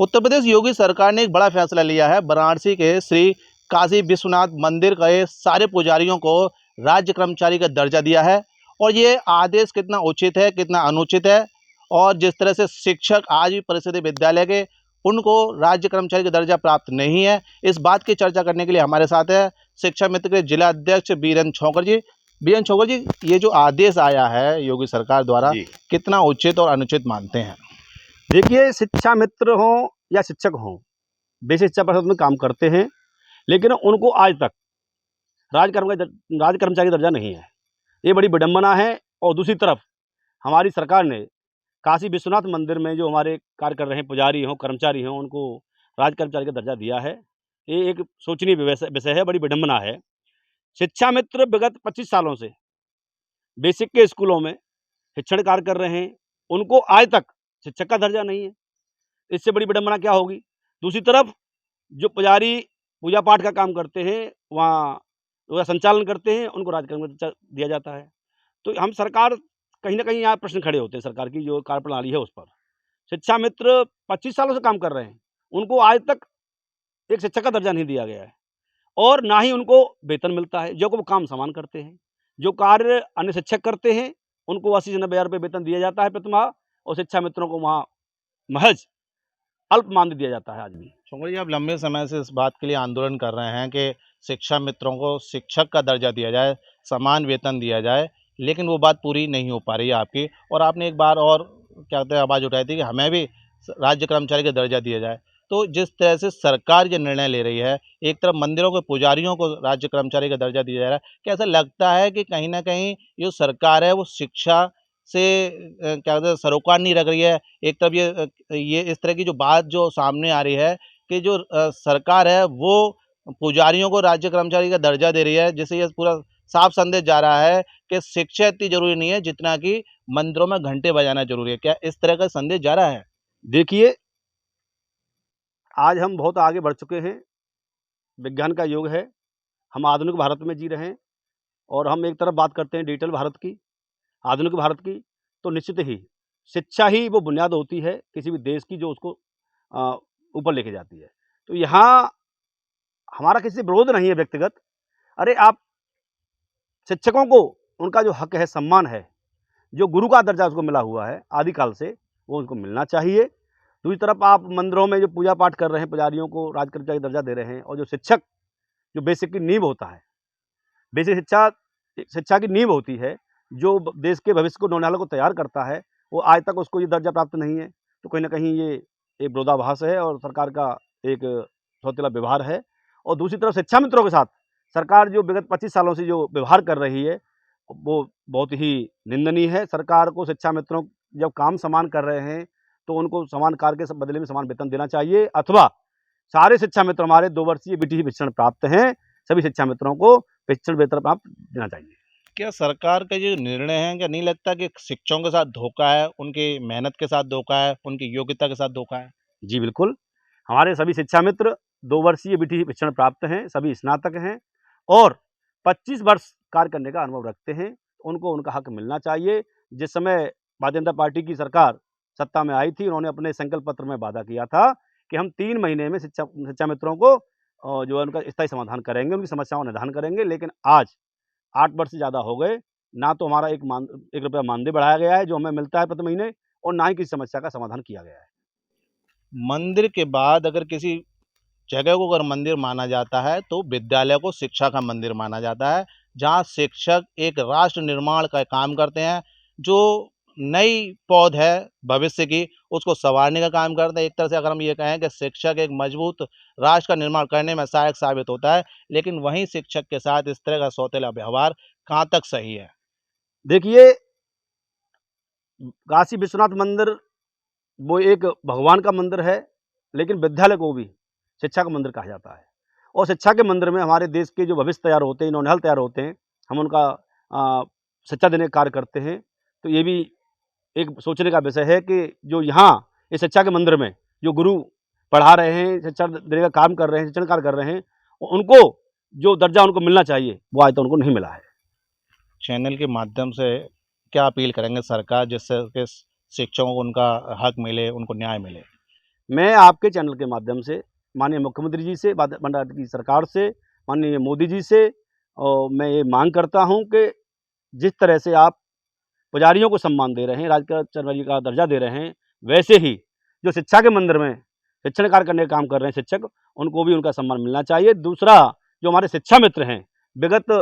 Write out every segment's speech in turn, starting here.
उत्तर प्रदेश योगी सरकार ने एक बड़ा फैसला लिया है। वाराणसी के श्री काशी विश्वनाथ मंदिर के सारे पुजारियों को राज्य कर्मचारी का दर्जा दिया है। और ये आदेश कितना उचित है, कितना अनुचित है, और जिस तरह से शिक्षक आज भी परिषदीय विद्यालय के उनको राज्य कर्मचारी का दर्जा प्राप्त नहीं है, इस बात की चर्चा करने के लिए हमारे साथ है शिक्षा मित्र के जिला अध्यक्ष बीरेन छोकर जी। बीरेन छोकर जी, ये जो आदेश आया है योगी सरकार द्वारा, कितना उचित और अनुचित मानते हैं? देखिए, शिक्षा मित्र हों या शिक्षक हों, बेसिक शिक्षा परिषद में काम करते हैं, लेकिन उनको आज तक राज्य कर्मचारी दर्जा नहीं है। ये बड़ी विडंबना है। और दूसरी तरफ हमारी सरकार ने काशी विश्वनाथ मंदिर में जो हमारे कार्य कर रहे हैं पुजारी हों, कर्मचारी हों, उनको राज्य कर्मचारी का दर्जा दिया है। ये एक सोचनीय विषय है, बड़ी विडंबना है। शिक्षा मित्र विगत 25 सालों से बेसिक के स्कूलों में शिक्षण कार्य कर रहे हैं, उनको आज तक शिक्षक का दर्जा नहीं है। इससे बड़ी विडंबना क्या होगी? दूसरी तरफ जो पुजारी पूजा पाठ का काम करते हैं, वहाँ संचालन करते हैं, उनको राज्य दिया जाता है। तो हम सरकार कहीं ना कहीं यहाँ प्रश्न खड़े होते हैं, सरकार की जो कार्य प्रणाली है उस पर। शिक्षा मित्र 25 सालों से काम कर रहे हैं, उनको आज तक एक शिक्षक का दर्जा नहीं दिया गया है, और ना ही उनको वेतन मिलता है। जो वो काम समान करते हैं, जो कार्य अन्य शिक्षक करते हैं, उनको 80 से 90 हज़ार रुपये वेतन दिया जाता है प्रतिमाह, और शिक्षा मित्रों को वहाँ महज अल्प मानदेय दिया जाता है आज भी। छोकर जी, आप लंबे समय से इस बात के लिए आंदोलन कर रहे हैं कि शिक्षा मित्रों को शिक्षक का दर्जा दिया जाए, समान वेतन दिया जाए, लेकिन वो बात पूरी नहीं हो पा रही है आपकी। और आपने एक बार और क्या कहते हैं आवाज़ उठाई थी कि हमें भी राज्य कर्मचारी का दर्जा दिया जाए। तो जिस तरह से सरकार ये निर्णय ले रही है, एक तरफ मंदिरों के पुजारियों को राज्य कर्मचारी का दर्जा दिया जा रहा है, क्या ऐसा लगता है कि कहीं ना कहीं जो सरकार है वो शिक्षा से क्या कहते हैं सरोकार नहीं रख रही है? एक तरफ ये इस तरह की जो बात जो सामने आ रही है कि जो सरकार है वो पुजारियों को राज्य कर्मचारी का दर्जा दे रही है, जिससे ये पूरा साफ संदेश जा रहा है कि शिक्षा इतनी जरूरी नहीं है जितना कि मंदिरों में घंटे बजाना जरूरी है। क्या इस तरह का संदेश जा रहा है? देखिए, आज हम बहुत आगे बढ़ चुके हैं, विज्ञान का युग है, हम आधुनिक भारत में जी रहे हैं, और हम एक तरफ बात करते हैं डिजिटल भारत की, आधुनिक भारत की। तो निश्चित ही शिक्षा ही वो बुनियाद होती है किसी भी देश की, जो उसको ऊपर लेके जाती है। तो यहाँ हमारा किसी से विरोध नहीं है व्यक्तिगत। अरे, आप शिक्षकों को उनका जो हक है, सम्मान है, जो गुरु का दर्जा उसको मिला हुआ है आदिकाल से, वो उनको मिलना चाहिए। दूसरी तरफ आप मंदिरों में जो पूजा पाठ कर रहे हैं, पुजारियों को राज्य कर्मचारी दर्जा दे रहे हैं, और जो शिक्षक, जो बेसिक की नींव होता है, बेसिक शिक्षा की नींव होती है, जो देश के भविष्य को नौनिहालों को तैयार करता है, वो आज तक उसको ये दर्जा प्राप्त नहीं है। तो कहीं ना कहीं ये एक विरोधाभास है और सरकार का एक सौतेला व्यवहार है। और दूसरी तरफ शिक्षा मित्रों के साथ सरकार जो विगत 25 सालों से जो व्यवहार कर रही है, वो बहुत ही निंदनीय है। सरकार को शिक्षा मित्रों जब काम समान कर रहे हैं, तो उनको समान कार्य के बदले में समान वेतन देना चाहिए, अथवा सारे शिक्षा मित्र, हमारे 2 वर्षीय बीटी शिक्षण प्राप्त हैं, सभी शिक्षा मित्रों को शिक्षण वेतन प्राप्त देना चाहिए। क्या सरकार का जो निर्णय है, क्या नहीं लगता कि शिक्षकों के साथ धोखा है, उनकी मेहनत के साथ धोखा है, उनकी योग्यता के साथ धोखा है? जी बिल्कुल, हमारे सभी शिक्षा मित्र 2 वर्षीय बीटी शिक्षण प्राप्त हैं, सभी स्नातक हैं, और 25 वर्ष कार्य करने का अनुभव रखते हैं। उनको उनका हक मिलना चाहिए। जिस समय भारतीय जनता पार्टी की सरकार सत्ता में आई थी, उन्होंने अपने संकल्प पत्र में वादा किया था कि हम 3 महीने में शिक्षा मित्रों को जो है उनका स्थायी समाधान करेंगे, उनकी समस्याओं का निदान करेंगे। लेकिन आज 8 वर्ष से ज़्यादा हो गए, ना तो हमारा 1 रुपया मानदेय बढ़ाया गया है जो हमें मिलता है प्रति महीने, और ना ही किसी समस्या का समाधान किया गया है। मंदिर के बाद अगर किसी जगह को अगर मंदिर माना जाता है तो विद्यालय को शिक्षा का मंदिर माना जाता है, जहाँ शिक्षक एक राष्ट्र निर्माण का काम करते हैं। जो नई पौध है भविष्य की, उसको संवारने का काम करते हैं। एक तरह से अगर हम ये कहें कि शिक्षक एक मजबूत राष्ट्र का निर्माण करने में सहायक साबित होता है, लेकिन वहीं शिक्षक के साथ इस तरह का सौतेला व्यवहार कहाँ तक सही है? देखिए, काशी विश्वनाथ मंदिर वो एक भगवान का मंदिर है, लेकिन विद्यालय को भी शिक्षा का मंदिर कहा जाता है। और शिक्षा के मंदिर में हमारे देश के जो भविष्य तैयार होते हैं, नौनिहाल तैयार होते हैं, हम उनका शिक्षा देने का कार्य करते हैं। तो ये भी एक सोचने का विषय है कि जो यहाँ इस शिक्षा के मंदिर में जो गुरु पढ़ा रहे हैं, शिक्षा देने का काम कर रहे हैं, शिक्षण कार्य कर रहे हैं, उनको जो दर्जा उनको मिलना चाहिए, वो आज तक उनको नहीं मिला है। चैनल के माध्यम से क्या अपील करेंगे सरकार, जिससे कि शिक्षकों को उनका हक मिले, उनको न्याय मिले? मैं आपके चैनल के माध्यम से माननीय मुख्यमंत्री जी से, भारत की सरकार से, माननीय मोदी जी से और मैं ये मांग करता हूँ कि जिस तरह से आप पुजारियों को सम्मान दे रहे हैं, राजकर्मचारी का दर्जा दे रहे हैं, वैसे ही जो शिक्षा के मंदिर में शिक्षण कार्य करने का काम कर रहे हैं शिक्षक, उनको भी उनका सम्मान मिलना चाहिए। दूसरा, जो हमारे शिक्षा मित्र हैं, विगत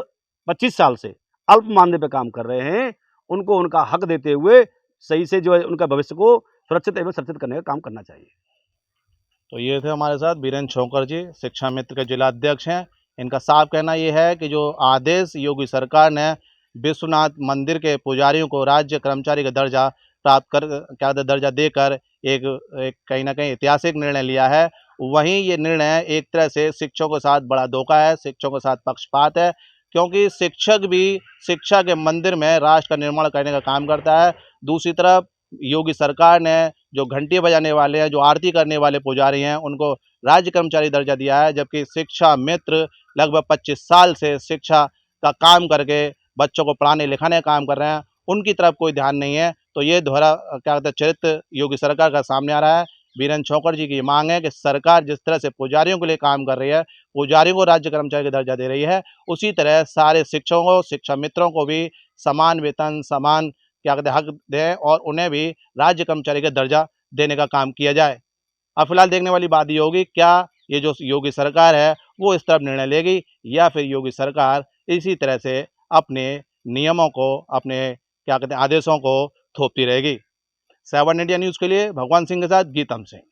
25 साल से अल्प मानदेय पे काम कर रहे हैं, उनको उनका हक देते हुए सही से जो है उनका भविष्य को सुरक्षित एवं संरक्षित करने का काम करना चाहिए। तो ये थे हमारे साथ बीरेन्द्र छोंकर जी, शिक्षा मित्र के जिला अध्यक्ष हैं। इनका साफ कहना ये है कि जो आदेश योगी सरकार ने विश्वनाथ मंदिर के पुजारियों को राज्य कर्मचारी का दर्जा प्राप्त कर क्या दर्जा देकर एक एक कहीं न कहीं ऐतिहासिक निर्णय लिया है, वहीं ये निर्णय एक तरह से शिक्षकों के साथ बड़ा धोखा है, शिक्षकों के साथ पक्षपात है, क्योंकि शिक्षक भी शिक्षा के मंदिर में राष्ट्र का निर्माण करने का काम करता है। दूसरी तरफ योगी सरकार ने जो घंटी बजाने वाले हैं, जो आरती करने वाले पुजारी हैं, उनको राज्य कर्मचारी दर्जा दिया है, जबकि शिक्षा मित्र लगभग 25 साल से शिक्षा का काम करके बच्चों को पढ़ाने लिखाने का काम कर रहे हैं, उनकी तरफ कोई ध्यान नहीं है। तो ये दोहरा क्या कहते हैं चरित्र योगी सरकार का सामने आ रहा है। बीरेन्द्र छोंकर जी की मांग है कि सरकार जिस तरह से पुजारियों के लिए काम कर रही है, पुजारियों को राज्य कर्मचारी का दर्जा दे रही है, उसी तरह सारे शिक्षकों को, शिक्षा मित्रों को भी समान वेतन, समान क्या कहते हैं हक दें और उन्हें भी राज्य कर्मचारी का दर्जा देने का काम किया जाए। अब फिलहाल देखने वाली बात ये होगी, क्या ये जो योगी सरकार है वो इस तरफ निर्णय लेगी या फिर योगी सरकार इसी तरह से अपने नियमों को, अपने क्या कहते हैं आदेशों को थोपती रहेगी। 7 इंडिया न्यूज़ के लिए भगवान सिंह के साथ गीतम सिंह।